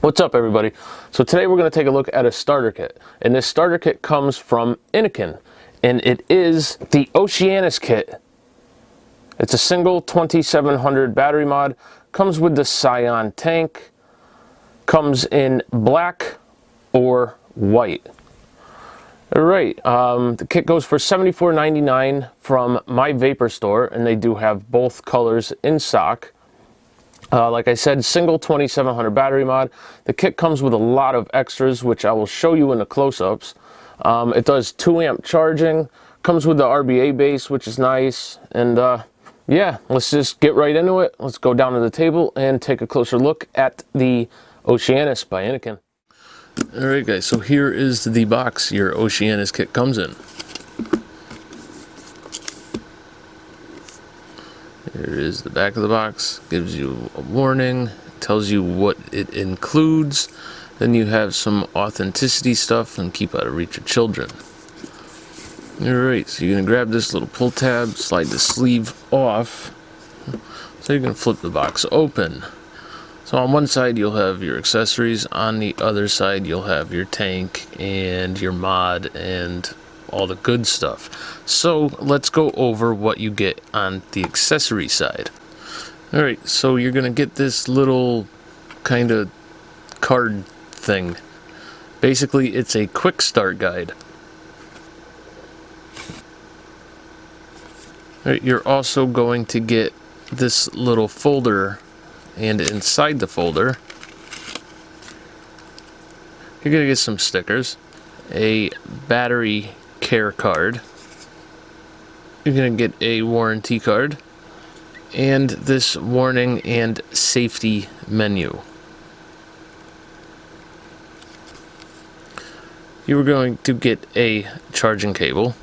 What's up, everybody? So today we're going to take a look at a starter kit, and this starter kit comes from Innokin, and it is the Oceanus kit. It's a single 2700 battery mod, comes with the Scion tank, comes in black or white. Alright, the kit goes for $74.99 from my Vapor store, and they do have both colors in stock. Like I said, single 2700 battery mod. The kit comes with a lot of extras, which I will show you in the close-ups. It does 2 amp charging, comes with the RBA base, which is nice, and yeah, let's just get right into it. Let's go down to the table and take a closer look at the Oceanus by Innokin. Alright guys, so here is the box your Oceanus kit comes in. Here is the back of the box, gives you a warning, tells you what it includes, then you have some authenticity stuff and keep out of reach of children. Alright, so you're going to grab this little pull tab, slide the sleeve off, so you can flip the box open. So on one side you'll have your accessories, on the other side you'll have your tank and your mod and all the good stuff. So let's go over what you get on the accessory side. Alright, so you're gonna get this little kind of card thing. Basically it's a quick start guide. Alright, you're also going to get this little folder, and inside the folder you're gonna get some stickers, a battery care card, you're going to get a warranty card, and this warning and safety menu. You're going to get a charging cable.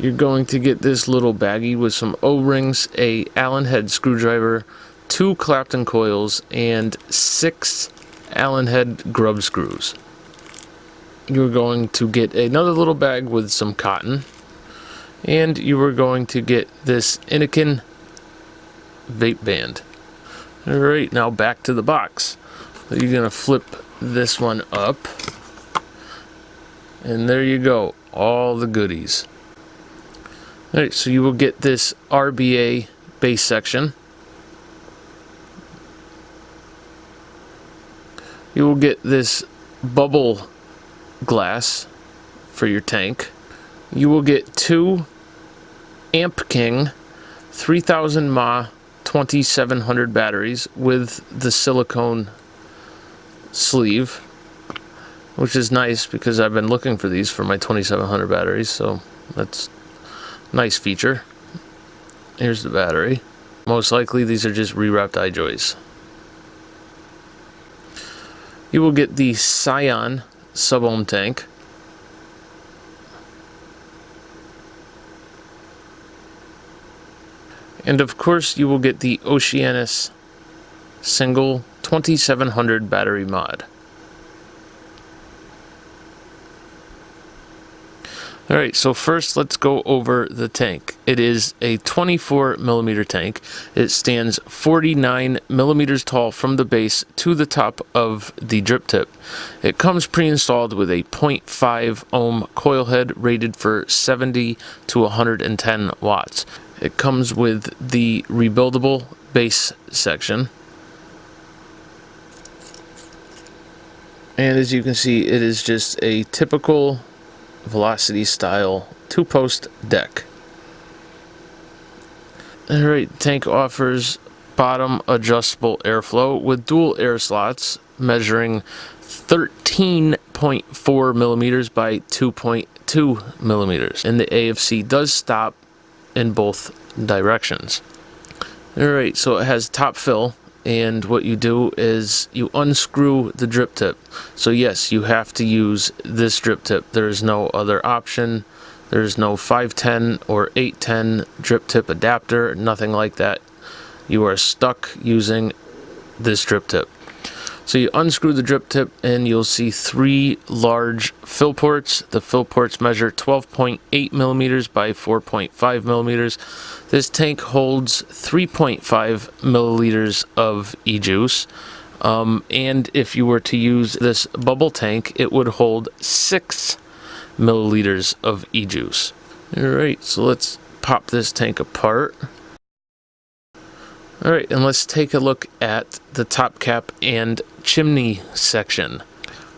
You're going to get this little baggie with some O-rings, a Allen head screwdriver, 2 Clapton coils, and 6 Allen head grub screws. You're going to get another little bag with some cotton, and you are going to get this Innokin vape band. Alright, now back to the box. So you're going to flip this one up, and there you go, all the goodies. Alright, so you will get this RBA base section. You will get this bubble glass for your tank. You will get 2 Amp King 3000 mAh 2700 batteries with the silicone sleeve, which is nice because I've been looking for these for my 2700 batteries, so that's a nice feature. Here's the battery. Most likely these are just rewrapped iJoys. You will get the Scion sub-ohm tank. And of course you will get the Oceanus single 2700 battery mod. Alright, so first let's go over the tank. It is a 24mm tank. It stands 49mm tall from the base to the top of the drip tip. It comes pre-installed with a 0.5 ohm coil head rated for 70 to 110 watts. It comes with the rebuildable base section. And as you can see, it is just a typical Velocity style 2-post deck. Alright, tank offers bottom adjustable airflow with dual air slots measuring 13.4 millimeters by 2.2 millimeters, and the AFC does stop in both directions. Alright, so it has top fill, and what you do is you unscrew the drip tip. So yes, you have to use this drip tip. There is no other option. There's no 510 or 810 drip tip adapter, nothing like that. You are stuck using this drip tip. So you unscrew the drip tip and you'll see 3 large fill ports. The fill ports measure 12.8 millimeters by 4.5 millimeters. This tank holds 3.5 milliliters of e-juice. And if you were to use this bubble tank, it would hold 6 milliliters of e-juice. Alright, so let's pop this tank apart. Alright, and let's take a look at the top cap and chimney section.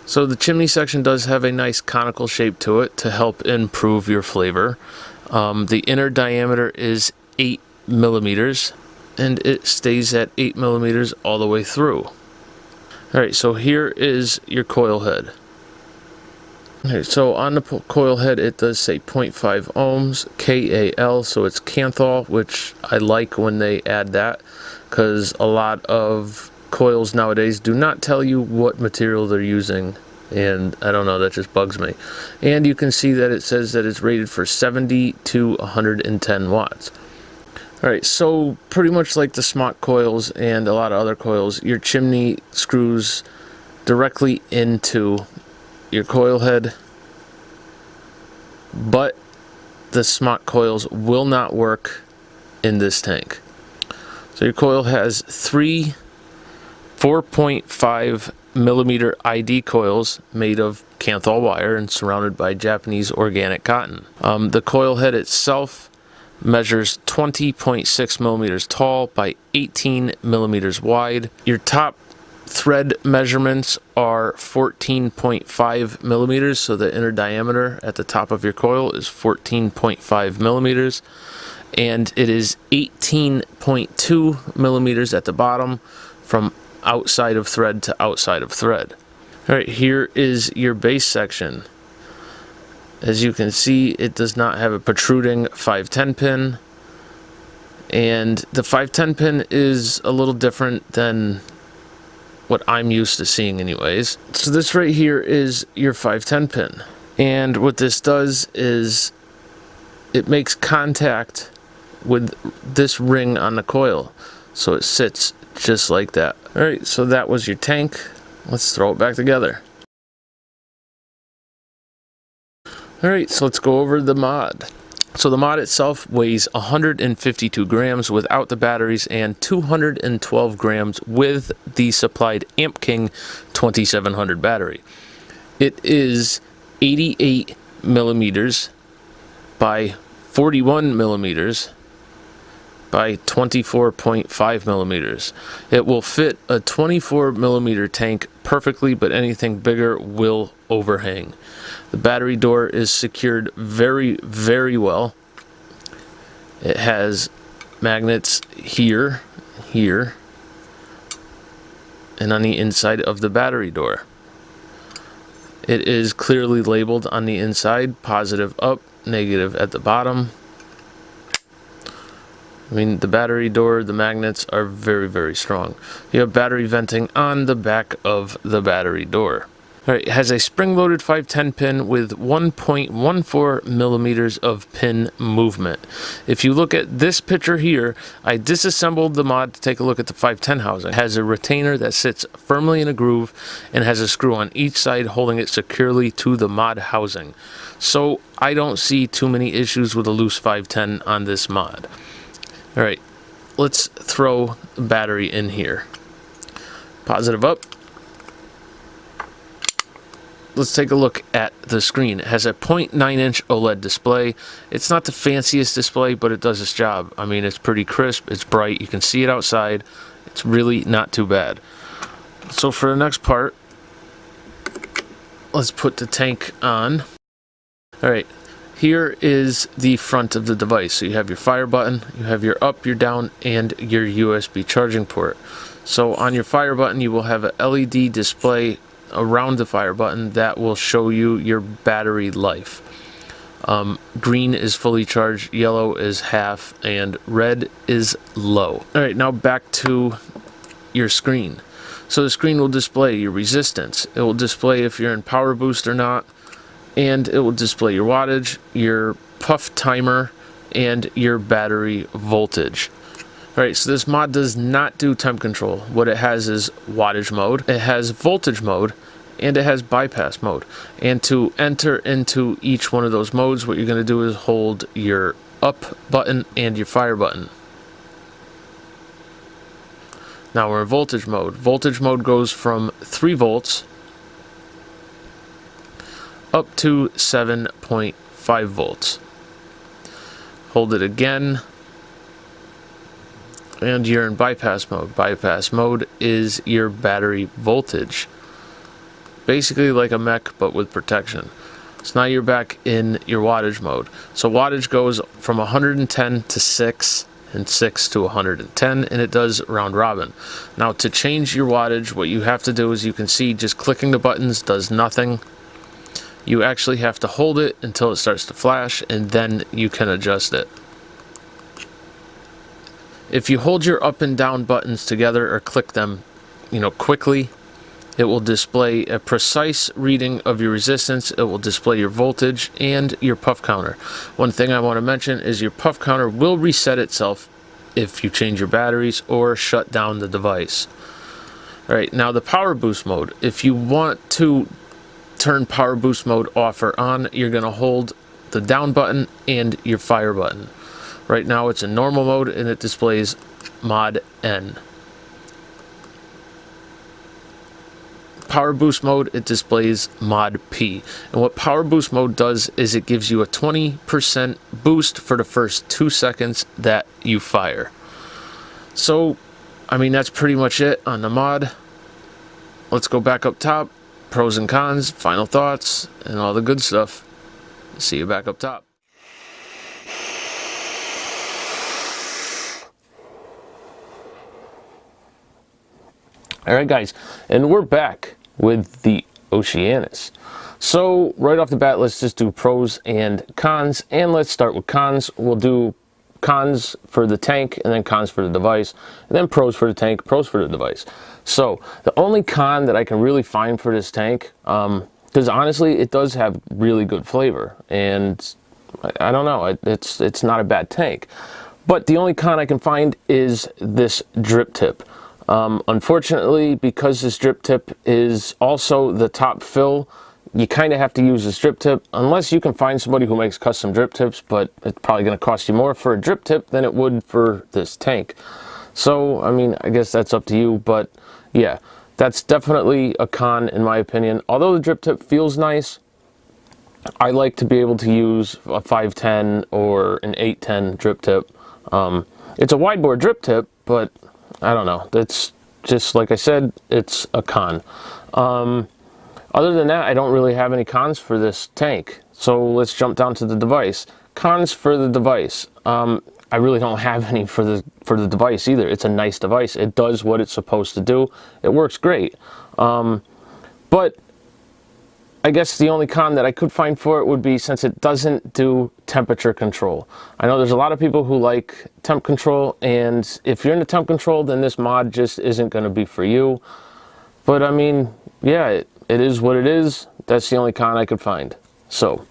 So the chimney section does have a nice conical shape to it to help improve your flavor. The inner diameter is 8 millimeters, and it stays at 8 millimeters all the way through. Alright, so here is your coil head. Okay, so on the coil head it does say 0.5 ohms, KAL, so it's Kanthal, which I like when they add that, because a lot of coils nowadays do not tell you what material they're using, and I don't know, that just bugs me. And you can see that it says that it's rated for 70 to 110 watts. Alright, so pretty much like the smock coils and a lot of other coils, your chimney screws directly into your coil head, but the smock coils will not work in this tank. So your coil has 3 4.5 millimeter ID coils made of Kanthal wire and surrounded by Japanese organic cotton. The coil head itself measures 20.6 millimeters tall by 18 millimeters wide. Your top thread measurements are 14.5 millimeters, so the inner diameter at the top of your coil is 14.5 millimeters, and it is 18.2 millimeters at the bottom from outside of thread to outside of thread. Alright, here is your base section. As you can see, it does not have a protruding 510 pin, and the 510 pin is a little different than what I'm used to seeing anyways. So this right here is your 510 pin, and what this does is it makes contact with this ring on the coil, so it sits just like that. Alright, so that was your tank. Let's throw it back together. Alright, so let's go over the mod. So the mod itself weighs 152 grams without the batteries and 212 grams with the supplied Amp King 2700 battery. It is 88 millimeters by 41 millimeters by 24.5 millimeters. It will fit a 24 millimeter tank perfectly, but anything bigger will overhang. The battery door is secured very, very well. It has magnets here, here, and on the inside of the battery door. It is clearly labeled on the inside, positive up, negative at the bottom. I mean, the battery door, the magnets are very, very strong. You have battery venting on the back of the battery door. Alright, it has a spring-loaded 510 pin with 1.14 millimeters of pin movement. If you look at this picture here, I disassembled the mod to take a look at the 510 housing. It has a retainer that sits firmly in a groove and has a screw on each side holding it securely to the mod housing. So I don't see too many issues with a loose 510 on this mod. Alright, let's throw the battery in here. Positive up. Let's take a look at the screen. It has a 0.9-inch OLED display. It's not the fanciest display, but it does its job. I mean, it's pretty crisp, it's bright, you can see it outside. It's really not too bad. So for the next part, let's put the tank on. Alright, here is the front of the device. So you have your fire button, you have your up, your down, and your USB charging port. So on your fire button, you will have a LED display around the fire button that will show you your battery life. Green is fully charged, yellow is half, and red is low. Alright, now back to your screen. So the screen will display your resistance. It will display if you're in power boost or not, and it will display your wattage, your puff timer, and your battery voltage. Alright, so this mod does not do temp control. What it has is wattage mode, it has voltage mode, and it has bypass mode. And to enter into each one of those modes, what you're going to do is hold your up button and your fire button. Now we're in voltage mode. Voltage mode goes from 3 volts up to 7.5 volts. Hold it again, and you're in bypass mode. Bypass mode is your battery voltage. Basically like a mech, but with protection. So now you're back in your wattage mode. So wattage goes from 110 to 6, and 6 to 110, and it does round robin. Now to change your wattage, what you have to do is, you can see just clicking the buttons does nothing. You actually have to hold it until it starts to flash, and then you can adjust it. If you hold your up and down buttons together or click them, quickly, it will display a precise reading of your resistance. It will display your voltage and your puff counter. One thing I want to mention is your puff counter will reset itself if you change your batteries or shut down the device. Alright, now the power boost mode. If you want to turn power boost mode off or on, you're going to hold the down button and your fire button. Right now it's in normal mode and it displays mod N. Power boost mode, it displays mod P. And what power boost mode does is it gives you a 20% boost for the first 2 seconds that you fire. So, that's pretty much it on the mod. Let's go back up top. Pros and cons, final thoughts, and all the good stuff. See you back up top. Alright guys, and we're back with the Oceanus. So right off the bat, let's just do pros and cons, and let's start with cons. We'll do cons for the tank, and then cons for the device, and then pros for the tank, pros for the device. So the only con that I can really find for this tank, because honestly it does have really good flavor, and I don't know, it's not a bad tank, but the only con I can find is this drip tip. Unfortunately, because this drip tip is also the top fill, you kind of have to use this drip tip unless you can find somebody who makes custom drip tips, but it's probably going to cost you more for a drip tip than it would for this tank. So I guess that's up to you, but yeah, that's definitely a con in my opinion. Although the drip tip feels nice, I like to be able to use a 510 or an 810 drip tip. It's a wide bore drip tip, but I don't know, that's just like I said, it's a con. Other than that, I don't really have any cons for this tank. So let's jump down to the device. Cons for the device. I really don't have any for the device either. It's a nice device. It does what it's supposed to do. It works great. But I guess the only con that I could find for it would be since it doesn't do temperature control. I know there's a lot of people who like temp control, and if you're into temp control, then this mod just isn't going to be for you. But yeah, it is what it is. That's the only con I could find. So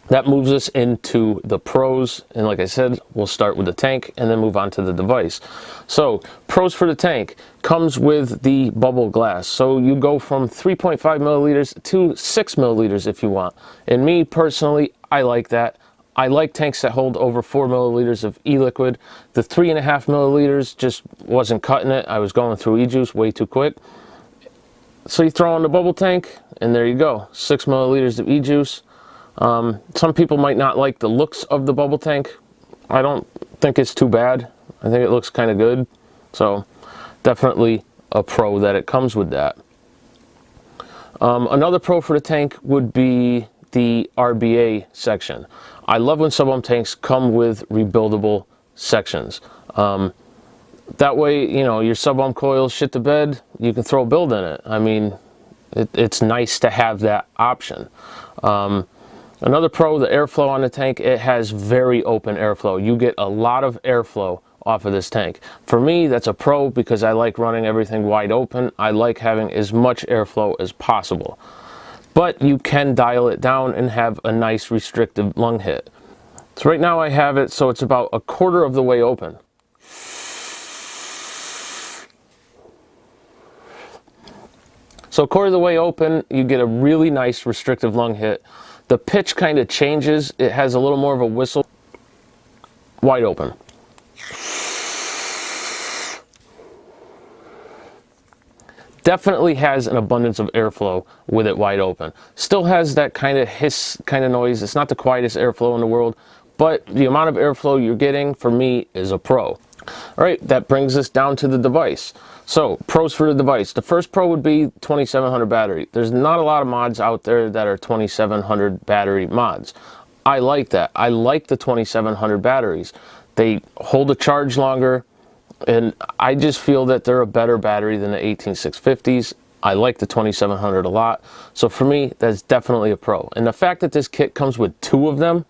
that moves us into the pros, and like I said, we'll start with the tank and then move on to the device. So pros for the tank comes with the bubble glass. So you go from 3.5 milliliters to 6 milliliters if you want. And me personally, I like that. I like tanks that hold over 4 milliliters of e-liquid. The 3.5 milliliters just wasn't cutting it. I was going through e-juice way too quick. So you throw in the bubble tank, and there you go, 6 milliliters of e-juice. Some people might not like the looks of the bubble tank. I don't think it's too bad. I think it looks kind of good. So definitely a pro that it comes with that. Another pro for the tank would be the RBA section. I love when sub-ohm tanks come with rebuildable sections. That way, your sub-ohm coils shit the bed, you can throw a build in it. It's nice to have that option. Another pro, the airflow on the tank, it has very open airflow. You get a lot of airflow off of this tank. For me, that's a pro because I like running everything wide open. I like having as much airflow as possible. But you can dial it down and have a nice restrictive lung hit. So right now I have it so it's about 1/4 of the way open. So 1/4 of the way open, you get a really nice restrictive lung hit. The pitch kind of changes. It has a little more of a whistle. Wide open. definitely has an abundance of airflow with it wide open. Still has that kind of hiss kind of noise. It's not the quietest airflow in the world, but the amount of airflow you're getting, for me, is a pro. All right, that brings us down to the device. So, pros for the device. The first pro would be 2700 battery. There's not a lot of mods out there that are 2700 battery mods. I like that. I like the 2700 batteries. They hold a charge longer, and I just feel that they're a better battery than the 18650s. I like the 2700 a lot. So for me, that's definitely a pro. And the fact that this kit comes with 2 of them,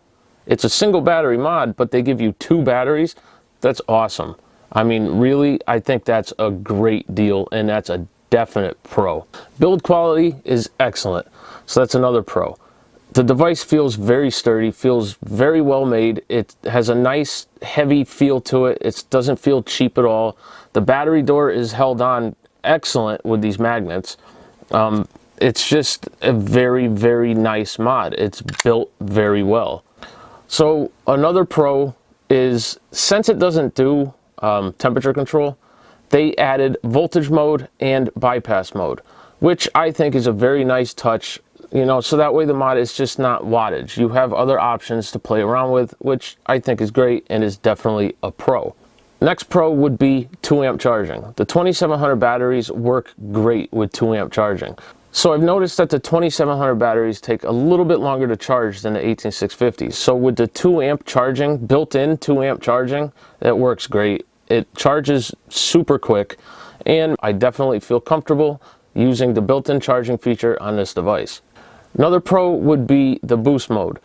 it's a single battery mod, but they give you 2 batteries, that's awesome. I mean, really, I think that's a great deal, and that's a definite pro. Build quality is excellent, so that's another pro. The device feels very sturdy, feels very well made. It has a nice heavy feel to it. It doesn't feel cheap at all. The battery door is held on excellent with these magnets. It's just a very, very nice mod. It's built very well. So another pro is, since it doesn't do temperature control, they added voltage mode and bypass mode, which I think is a very nice touch. You know, so that way the mod is just not wattage. You have other options to play around with, which I think is great and is definitely a pro. Next pro would be 2 amp charging. The 2700 batteries work great with 2 amp charging. So I've noticed that the 2700 batteries take a little bit longer to charge than the 18650s. So with the 2 amp charging, built-in 2 amp charging, that works great. It charges super quick, and I definitely feel comfortable using the built-in charging feature on this device. Another pro would be the boost mode.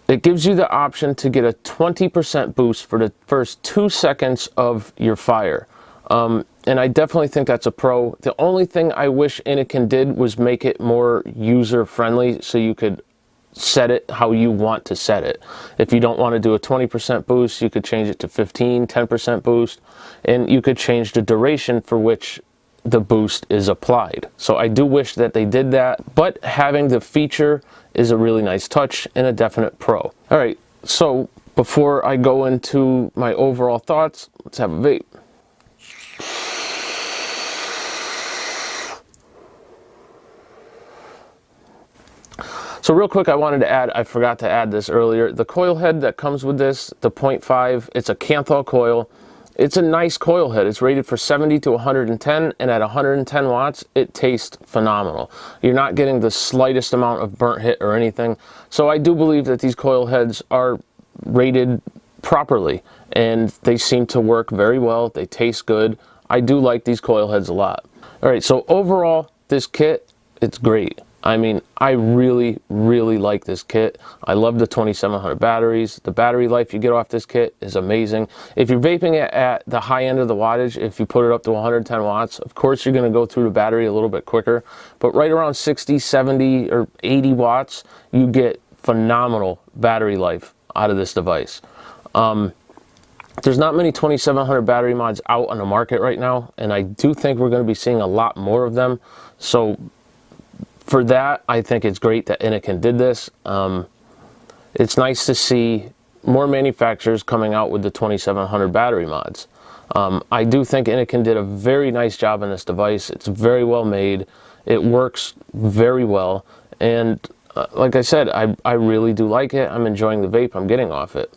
It gives you the option to get a 20% boost for the first 2 seconds of your fire. And I definitely think that's a pro. The only thing I wish Innokin did was make it more user-friendly, so you could set it how you want to set it. If you don't want to do a 20% boost, you could change it to 15, 10% boost, and you could change the duration for which the boost is applied. So I do wish that they did that, but having the feature is a really nice touch and a definite pro. All right, so before I go into my overall thoughts, let's have a vape. So real quick, I wanted to add, I forgot to add this earlier, the coil head that comes with this, the 0.5, it's a Kanthal coil. It's a nice coil head. It's rated for 70 to 110, and at 110 watts, it tastes phenomenal. You're not getting the slightest amount of burnt hit or anything. So I do believe that these coil heads are rated properly, and they seem to work very well. They taste good. I do like these coil heads a lot. All right, so overall, this kit, it's great. I mean, I really, really like this kit. I love the 2700 batteries. The battery life you get off this kit is amazing. If you're vaping it at the high end of the wattage, if you put it up to 110 watts, of course you're gonna go through the battery a little bit quicker, but right around 60, 70, or 80 watts, you get phenomenal battery life out of this device. There's not many 2700 battery mods out on the market right now, and I do think we're gonna be seeing a lot more of them. So for that, I think it's great that Innokin did this. It's nice to see more manufacturers coming out with the 2700 battery mods. I do think Innokin did a very nice job on this device. It's very well made. It works very well. And like I said, I really do like it. I'm enjoying the vape I'm getting off it.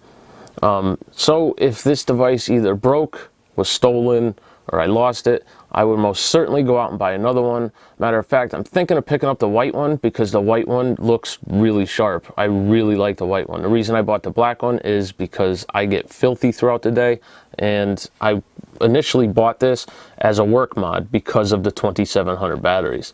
So if this device either broke, was stolen, or I lost it, I would most certainly go out and buy another one. Matter of fact, I'm thinking of picking up the white one because the white one looks really sharp. I really like the white one. The reason I bought the black one is because I get filthy throughout the day, and I initially bought this as a work mod because of the 2700 batteries.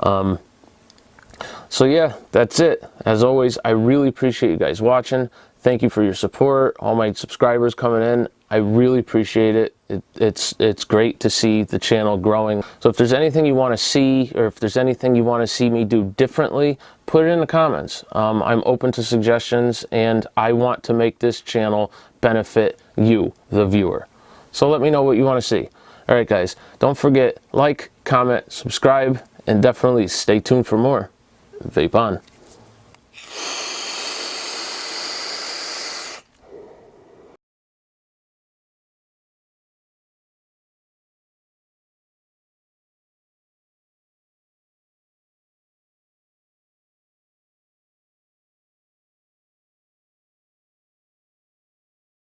So yeah, that's it. As always, I really appreciate you guys watching. Thank you for your support, all my subscribers coming in. I really appreciate it. It's great to see the channel growing. So if there's anything you want to see, or if there's anything you want to see me do differently, put it in the comments. I'm open to suggestions, and I want to make this channel benefit you, the viewer. So let me know what you want to see. All right, guys, don't forget, like, comment, subscribe, and definitely stay tuned for more. Vape on.